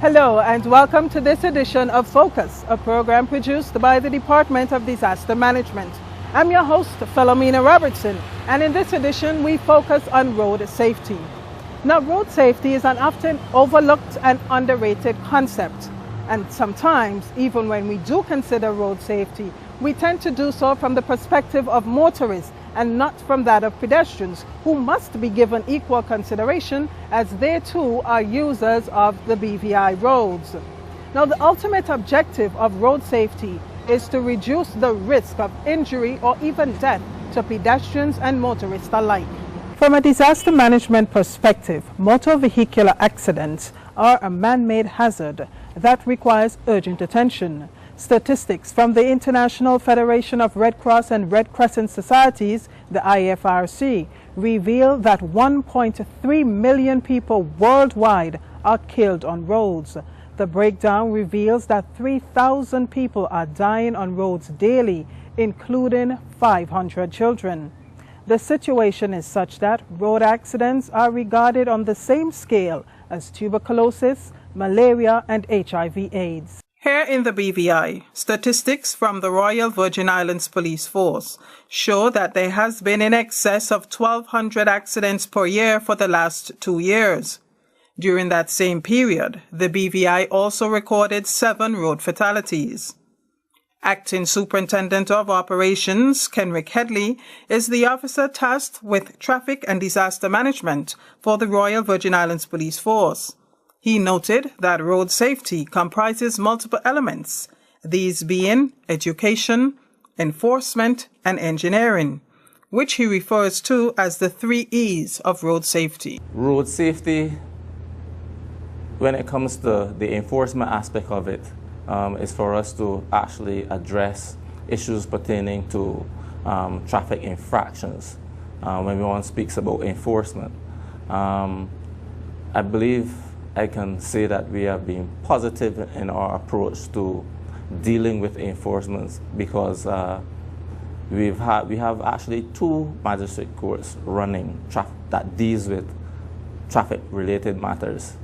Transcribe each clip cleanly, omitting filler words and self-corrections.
Hello and welcome to this edition of Focus, a program produced by the Department of Disaster Management. I'm your host, Philomena Robertson, and in this edition we focus on road safety. Now, road safety is an often overlooked and underrated concept, and sometimes even when we do consider road safety, we tend to do so from the perspective of motorists and not from that of pedestrians, who must be given equal consideration as they too are users of the BVI roads. Now, the ultimate objective of road safety is to reduce the risk of injury or even death to pedestrians and motorists alike. From a disaster management perspective, motor vehicular accidents are a man-made hazard that requires urgent attention. Statistics from the International Federation of Red Cross and Red Crescent Societies, the IFRC, reveal that 1.3 million people worldwide are killed on roads. The breakdown reveals that 3,000 people are dying on roads daily, including 500 children. The situation is such that road accidents are regarded on the same scale as tuberculosis, malaria, and HIV/AIDS. Here in the BVI, statistics from the Royal Virgin Islands Police Force show that there has been in excess of 1,200 accidents per year for the last 2 years. During that same period, the BVI also recorded 7 road fatalities. Acting Superintendent of Operations, Kenrick Headley, is the officer tasked with traffic and disaster management for the Royal Virgin Islands Police Force. He noted that road safety comprises multiple elements, these being education, enforcement, and engineering, which he refers to as the 3 E's of road safety. Road safety, when it comes to the enforcement aspect of it, is for us to actually address issues pertaining to traffic infractions. When one speaks about enforcement, I believe I can say that we have been positive in our approach to dealing with enforcement because we have actually 2 magistrate courts running that deals with traffic-related matters.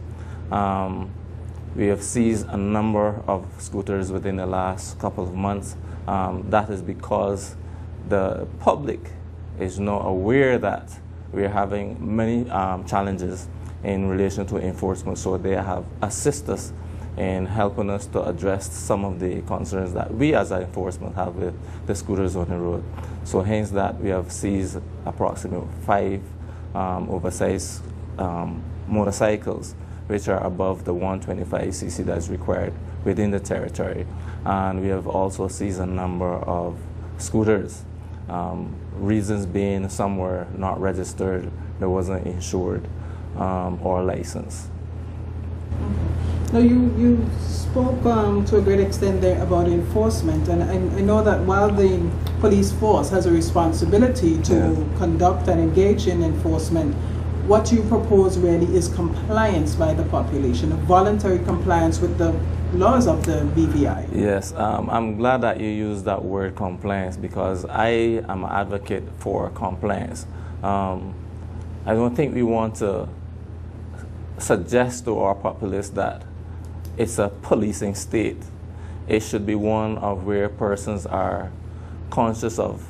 We have seized a number of scooters within the last couple of months. That is because the public is now aware that we are having many challenges in relation to enforcement, so they have assisted us in helping us to address some of the concerns that we as enforcement have with the scooters on the road. So hence that we have seized approximately 5 oversized motorcycles which are above the 125cc that is required within the territory. And we have also seized a number of scooters, reasons being some were not registered, they wasn't insured, or license. Now you spoke to a great extent there about enforcement, and I know that while the police force has a responsibility to conduct and engage in enforcement, what you propose really is compliance by the population, voluntary compliance with the laws of the BVI. Yes, I'm glad that you used that word compliance because I am an advocate for compliance. I don't think we want to suggest to our populace that it's a policing state. It should be one of where persons are conscious of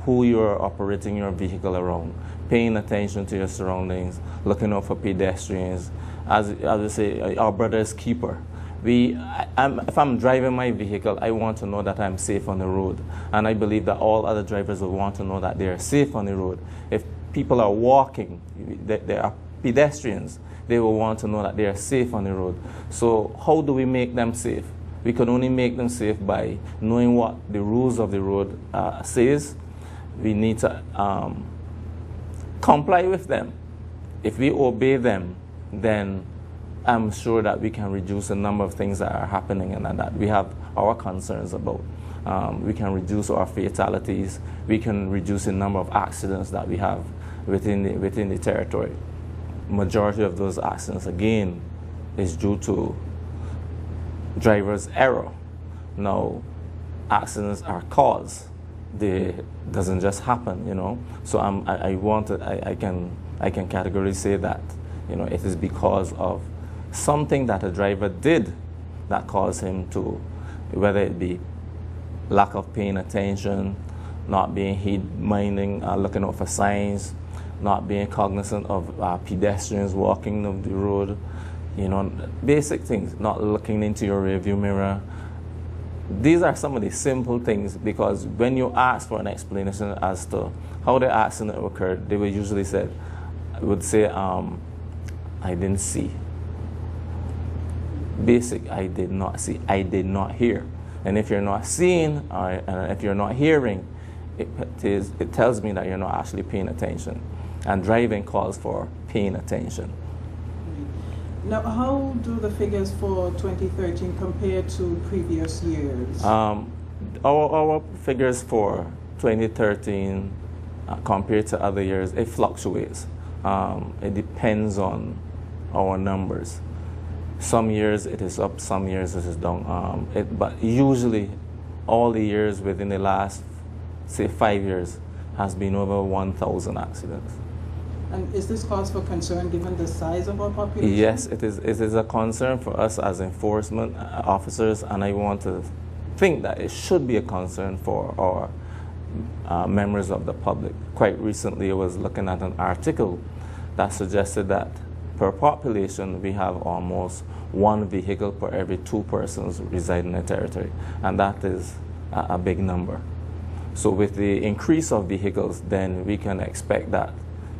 who you're operating your vehicle around, paying attention to your surroundings, looking out for pedestrians. As I say, our brother's keeper. If I'm driving my vehicle, I want to know that I'm safe on the road. And I believe that all other drivers will want to know that they're safe on the road. If people are walking, they are pedestrians, they will want to know that they are safe on the road. So how do we make them safe? We can only make them safe by knowing what the rules of the road says. We need to comply with them. If we obey them, then I'm sure that we can reduce the number of things that are happening and that we have our concerns about. We can reduce our fatalities. We can reduce the number of accidents that we have within the territory. Majority of those accidents, again, is due to driver's error. Now, accidents are caused. They doesn't just happen, you know. So I can categorically say that, you know, it is because of something that a driver did that caused him to, whether it be lack of paying attention, not being heed-minding, looking out for signs, not being cognizant of pedestrians walking on the road, you know, basic things, not looking into your rearview mirror. These are some of the simple things, because when you ask for an explanation as to how the accident occurred, they would usually say, I didn't see. Basic, I did not see, I did not hear. And if you're not seeing, or if you're not hearing, it tells me that you're not actually paying attention. And driving calls for paying attention. Now, how do the figures for 2013 compare to previous years? Our figures for 2013 compared to other years, it fluctuates. It depends on our numbers. Some years it is up, some years it is down. But usually all the years within the last, say, 5 years has been over 1,000 accidents. And is this cause for concern given the size of our population? Yes, it is. It is a concern for us as enforcement officers, and I want to think that it should be a concern for our members of the public. Quite recently, I was looking at an article that suggested that per population, we have almost 1 vehicle per every 2 persons residing in the territory, and that is a big number. So with the increase of vehicles, then we can expect that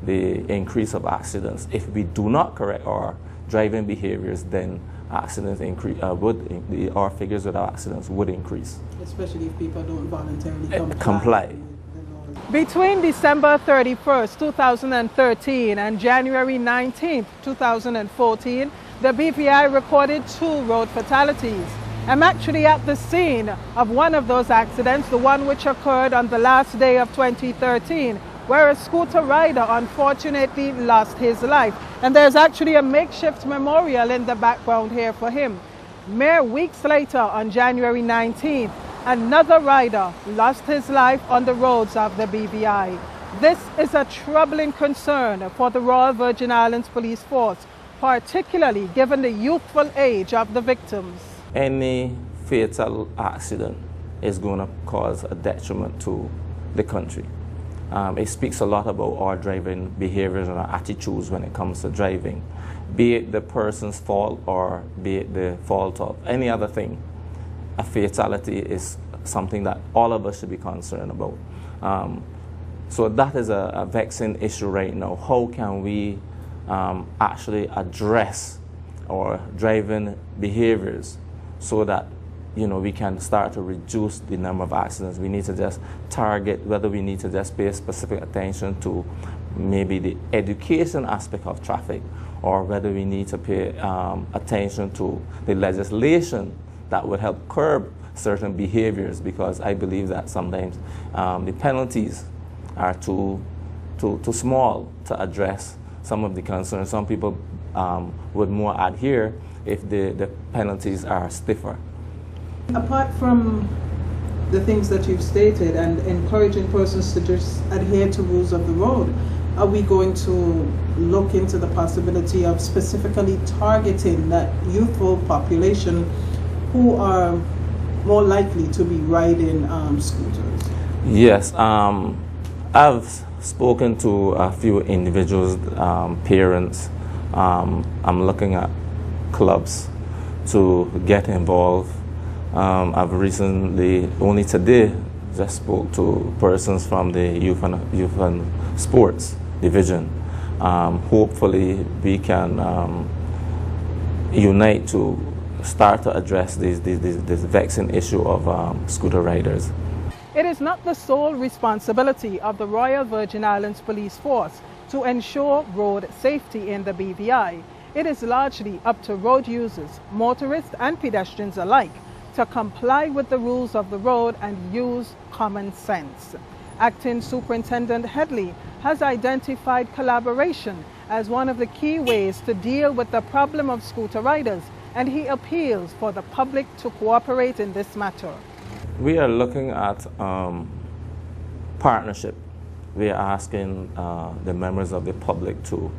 the increase of accidents, if we do not correct our driving behaviors, then accidents increase. Our figures of accidents would increase. Especially if people don't voluntarily comply. Between December 31st, 2013 and January 19th, 2014, the BVI recorded 2 road fatalities. I'm actually at the scene of one of those accidents, the one which occurred on the last day of 2013, where a scooter rider unfortunately lost his life. And there's actually a makeshift memorial in the background here for him. Mere weeks later, on January 19th, another rider lost his life on the roads of the BVI. This is a troubling concern for the Royal Virgin Islands Police Force, particularly given the youthful age of the victims. Any fatal accident is going to cause a detriment to the country. It speaks a lot about our driving behaviors and our attitudes when it comes to driving, be it the person's fault or be it the fault of any other thing. A fatality is something that all of us should be concerned about. So that is a vexing issue right now. How can we actually address our driving behaviors so that, you know, we can start to reduce the number of accidents? We need to just target, whether we need to just pay specific attention to maybe the education aspect of traffic, or whether we need to pay attention to the legislation that would help curb certain behaviors, because I believe that sometimes the penalties are too small to address some of the concerns. Some people would more adhere if the penalties are stiffer. Apart from the things that you've stated and encouraging persons to just adhere to rules of the road, are we going to look into the possibility of specifically targeting that youthful population who are more likely to be riding scooters? Yes, I've spoken to a few individuals, parents. I'm looking at clubs to get involved. I've recently, only today, just spoke to persons from the youth and sports division. Hopefully we can unite to start to address this vexing issue of scooter riders. It is not the sole responsibility of the Royal Virgin Islands Police Force to ensure road safety in the BVI. it is largely up to road users, motorists and pedestrians alike, to comply with the rules of the road and use common sense. Acting Superintendent Headley has identified collaboration as one of the key ways to deal with the problem of scooter riders, and he appeals for the public to cooperate in this matter. We are looking at partnership. We are asking the members of the public to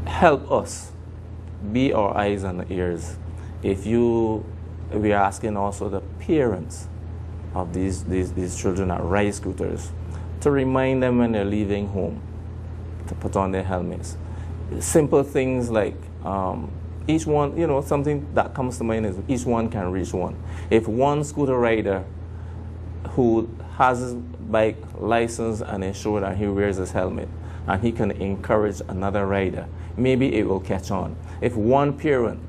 help us be our eyes and ears. We are asking also the parents of these children that ride scooters to remind them when they're leaving home to put on their helmets. Simple things like each one, something that comes to mind is each one can reach one. If one scooter rider who has his bike license and ensure that he wears his helmet and he can encourage another rider, maybe it will catch on. If one parent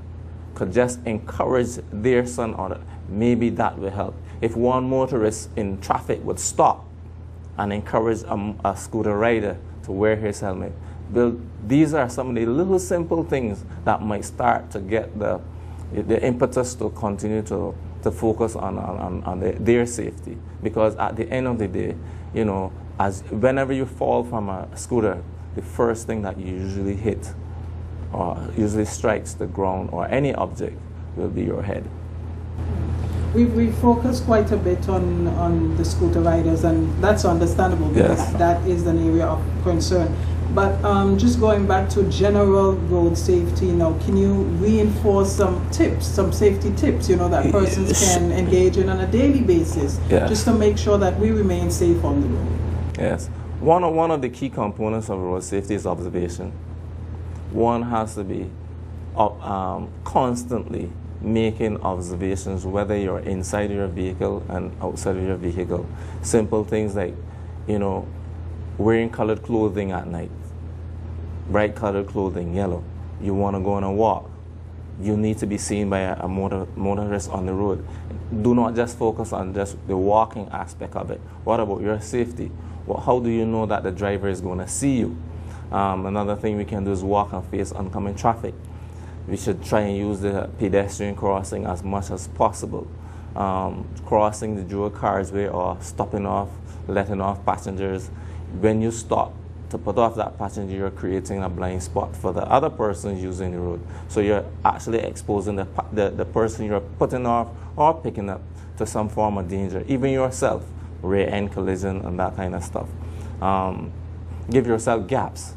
could just encourage their son or maybe that will help. If one motorist in traffic would stop and encourage a scooter rider to wear his helmet, these are some of the little simple things that might start to get the impetus to continue to focus on their safety. Because at the end of the day, whenever you fall from a scooter, the first thing that you usually hit or usually strikes the ground or any object will be your head. We focus quite a bit on the scooter riders, and that's understandable because yes, that is an area of concern. But just going back to general road safety now, can you reinforce some tips, some safety tips, that persons can engage in on a daily basis, just to make sure that we remain safe on the road? Yes. One of the key components of road safety is observation. One has to be constantly making observations, whether you're inside your vehicle and outside of your vehicle. Simple things like, wearing colored clothing at night, bright colored clothing, yellow. You want to go on a walk, you need to be seen by a motorist on the road. Do not just focus on just the walking aspect of it. What about your safety? Well, how do you know that the driver is going to see you? Another thing we can do is walk and face oncoming traffic. We should try and use the pedestrian crossing as much as possible. Crossing the dual carriageway or stopping off, letting off passengers. When you stop to put off that passenger, you're creating a blind spot for the other person using the road. So you're actually exposing the person you're putting off or picking up to some form of danger, even yourself, rear-end collision and that kind of stuff. Give yourself gaps,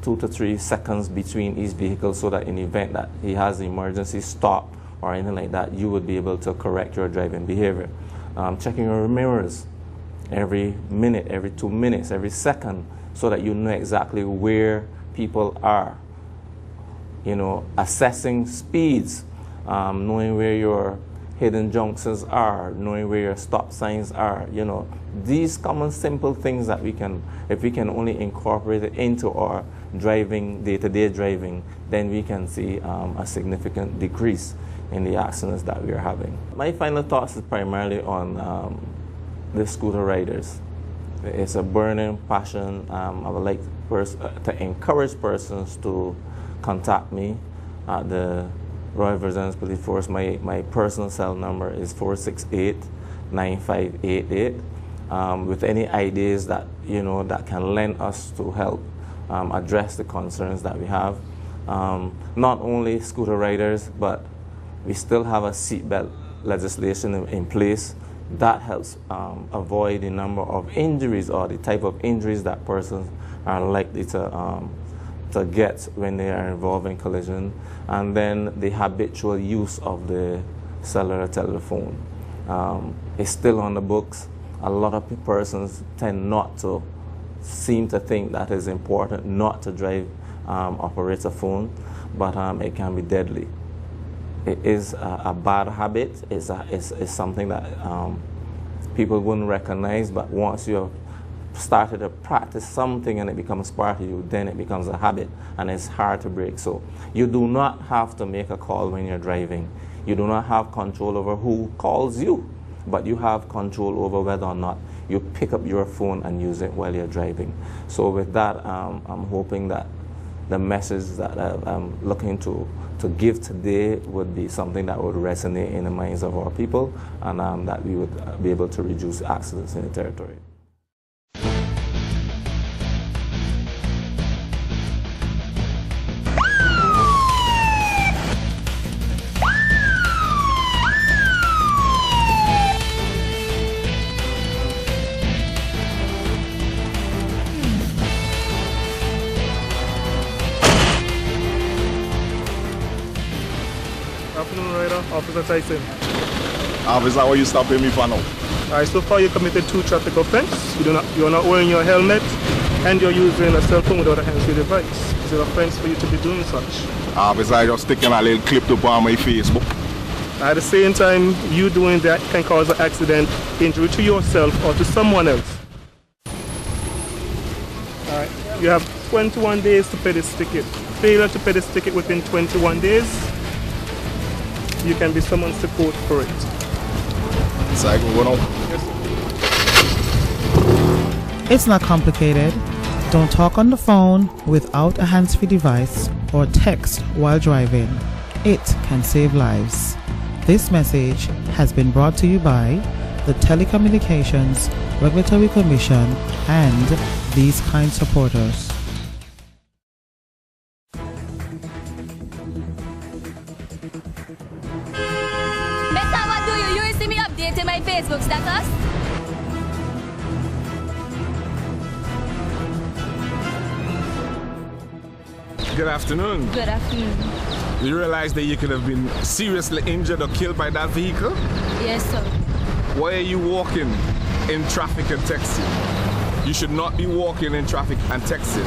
2 to 3 seconds between each vehicle, so that in the event that he has an emergency stop or anything like that, you would be able to correct your driving behavior. Checking your mirrors every minute, every 2 minutes, every second, so that you know exactly where people are. Assessing speeds, knowing where your hidden junctions are, knowing where your stop signs are. These common simple things that if we can only incorporate it into our driving, day-to-day driving, then we can see a significant decrease in the accidents that we are having. My final thoughts is primarily on the scooter riders. It's a burning passion. I would like to encourage persons to contact me at the Royal Virginia Police Force. My personal cell number is 468-9588. With any ideas that that can lend us to help address the concerns that we have. Not only scooter riders, but we still have a seatbelt legislation in place that helps avoid the number of injuries or the type of injuries that persons are likely to get when they are involved in collision, and then the habitual use of the cellular telephone. It's still on the books. A lot of persons tend not to seem to think that it's important not to drive operate a phone, but it can be deadly. It is a bad habit. It's something that people wouldn't recognize, but once you have started to practice something and it becomes part of you, then it becomes a habit and it's hard to break. So you do not have to make a call when you're driving. You do not have control over who calls you, but you have control over whether or not you pick up your phone and use it while you're driving. So with that, I'm hoping that the message that I'm looking to give today would be something that would resonate in the minds of our people, and that we would be able to reduce accidents in the territory. Afternoon, Rider. Officer Tyson. Officer, what are you stopping me for now? Alright, so far you committed 2 traffic offences. You're not wearing your helmet and you're using a cell phone without a hands-free device. Is it an offence for you to be doing such? Officer, I just sticking a little clip to put on my Facebook. At the same time, you doing that can cause an accident, injury to yourself or to someone else. Alright, you have 21 days to pay this ticket. Failure to pay this ticket within 21 days, you can be summoned to court for it. So I can go now? Yes, sir. It's not complicated. Don't talk on the phone without a hands-free device or text while driving. It can save lives. This message has been brought to you by the Telecommunications Regulatory Commission and these kind supporters. Mister, what do you? You see me updating my Facebook status? Good afternoon. Good afternoon. You realize that you could have been seriously injured or killed by that vehicle? Yes, sir. Why are you walking in traffic and texting? You should not be walking in traffic and texting.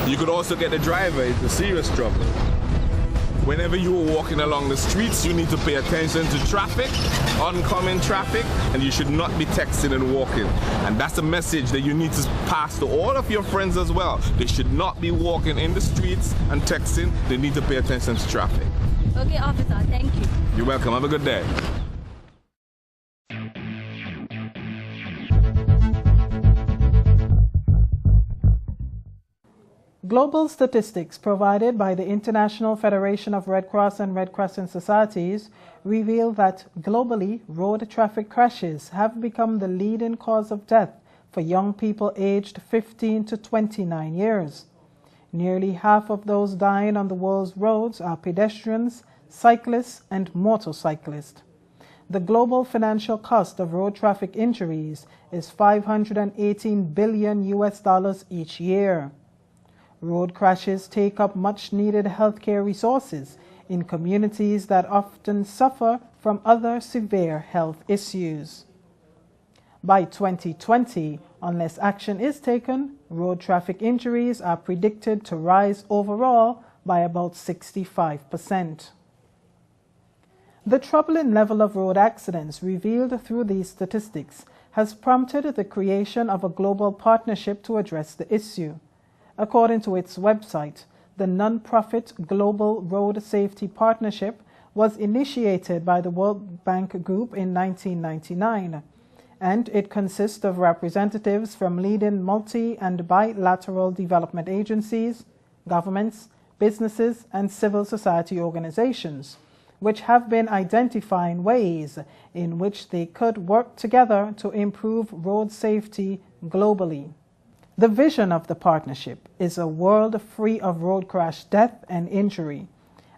You could also get the driver into serious trouble. Whenever you are walking along the streets, you need to pay attention to traffic, oncoming traffic, and you should not be texting and walking. And that's a message that you need to pass to all of your friends as well. They should not be walking in the streets and texting. They need to pay attention to traffic. Okay, officer, thank you. You're welcome. Have a good day. Global statistics provided by the International Federation of Red Cross and Red Crescent Societies reveal that globally, road traffic crashes have become the leading cause of death for young people aged 15 to 29 years. Nearly half of those dying on the world's roads are pedestrians, cyclists, and motorcyclists. The global financial cost of road traffic injuries is $518 billion each year. Road crashes take up much needed healthcare resources in communities that often suffer from other severe health issues. By 2020, unless action is taken, road traffic injuries are predicted to rise overall by about 65%. The troubling level of road accidents revealed through these statistics has prompted the creation of a global partnership to address the issue. According to its website, the non-profit Global Road Safety Partnership was initiated by the World Bank Group in 1999, and it consists of representatives from leading multi- and bilateral development agencies, governments, businesses, and civil society organizations, which have been identifying ways in which they could work together to improve road safety globally. The vision of the partnership is a world free of road crash death and injury,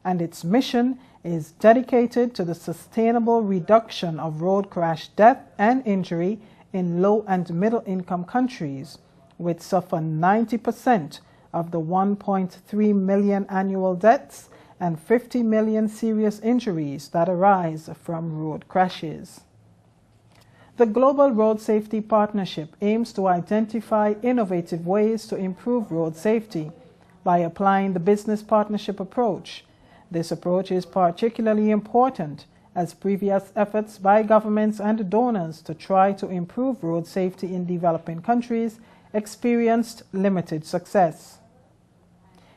and its mission is dedicated to the sustainable reduction of road crash death and injury in low and middle income countries, which suffer 90% of the 1.3 million annual deaths and 50 million serious injuries that arise from road crashes. The Global Road Safety Partnership aims to identify innovative ways to improve road safety by applying the business partnership approach. This approach is particularly important as previous efforts by governments and donors to try to improve road safety in developing countries experienced limited success.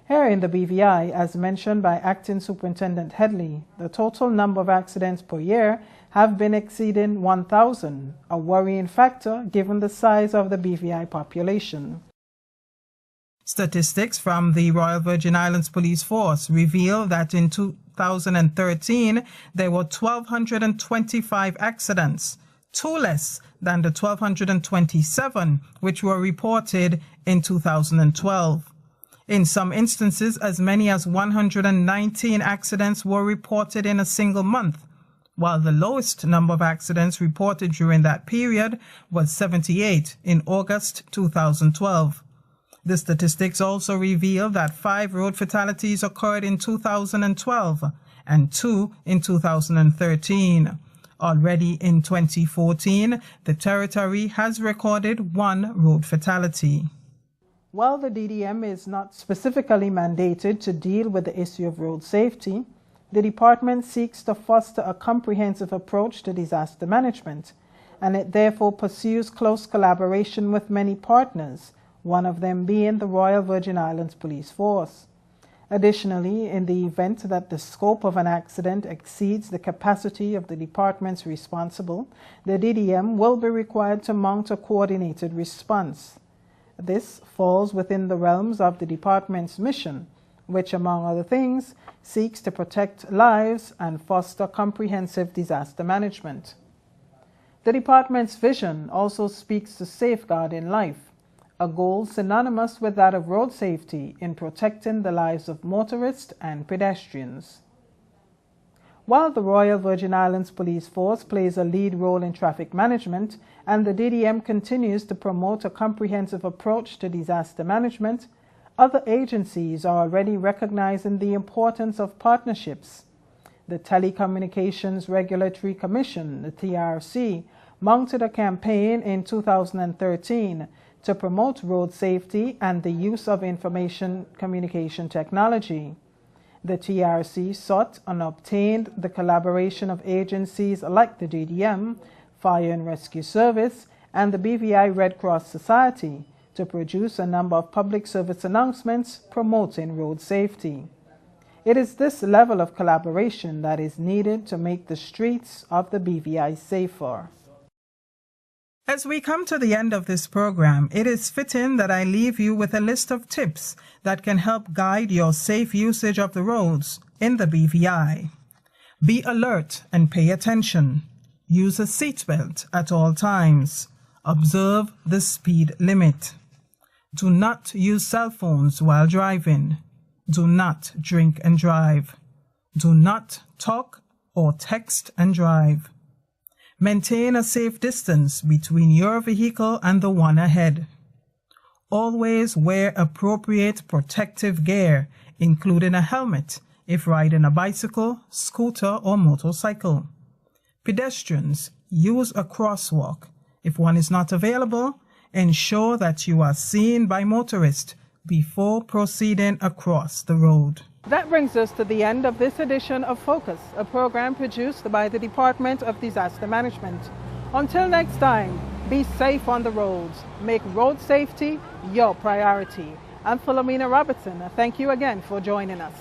Here in the BVI, as mentioned by Acting Superintendent Headley, the total number of accidents per year have been exceeding 1,000, a worrying factor given the size of the BVI population. Statistics from the Royal Virgin Islands Police Force reveal that in 2013, there were 1,225 accidents, 2 less than the 1,227 which were reported in 2012. In some instances, as many as 119 accidents were reported in a single month, while the lowest number of accidents reported during that period was 78 in August 2012. The statistics also reveal that 5 road fatalities occurred in 2012 and 2 in 2013. Already in 2014, the territory has recorded 1 road fatality. While the DDM is not specifically mandated to deal with the issue of road safety, the department seeks to foster a comprehensive approach to disaster management, and it therefore pursues close collaboration with many partners, one of them being the Royal Virgin Islands Police Force. Additionally, in the event that the scope of an accident exceeds the capacity of the departments responsible, the DDM will be required to mount a coordinated response. This falls within the realms of the department's mission, which, among other things, seeks to protect lives and foster comprehensive disaster management. The department's vision also speaks to safeguarding life, a goal synonymous with that of road safety in protecting the lives of motorists and pedestrians. While the Royal Virgin Islands Police Force plays a lead role in traffic management and the DDM continues to promote a comprehensive approach to disaster management, other agencies are already recognizing the importance of partnerships. The Telecommunications Regulatory Commission, the TRC, mounted a campaign in 2013 to promote road safety and the use of information communication technology. The TRC sought and obtained the collaboration of agencies like the DDM, Fire and Rescue Service, and the BVI Red Cross Society to produce a number of public service announcements promoting road safety. It is this level of collaboration that is needed to make the streets of the BVI safer. As we come to the end of this program, it is fitting that I leave you with a list of tips that can help guide your safe usage of the roads in the BVI. Be alert and pay attention. Use a seatbelt at all times. Observe the speed limit. Do not use cell phones while driving. Do not drink and drive. Do not talk or text and drive. Maintain a safe distance between your vehicle and the one ahead. Always wear appropriate protective gear, including a helmet, if riding a bicycle, scooter, or motorcycle. Pedestrians, use a crosswalk. If one is not available, ensure that you are seen by motorists before proceeding across the road. That brings us to the end of this edition of Focus, a program produced by the Department of Disaster Management. Until next time, be safe on the roads. Make road safety your priority. I'm Philomena Robertson. Thank you again for joining us.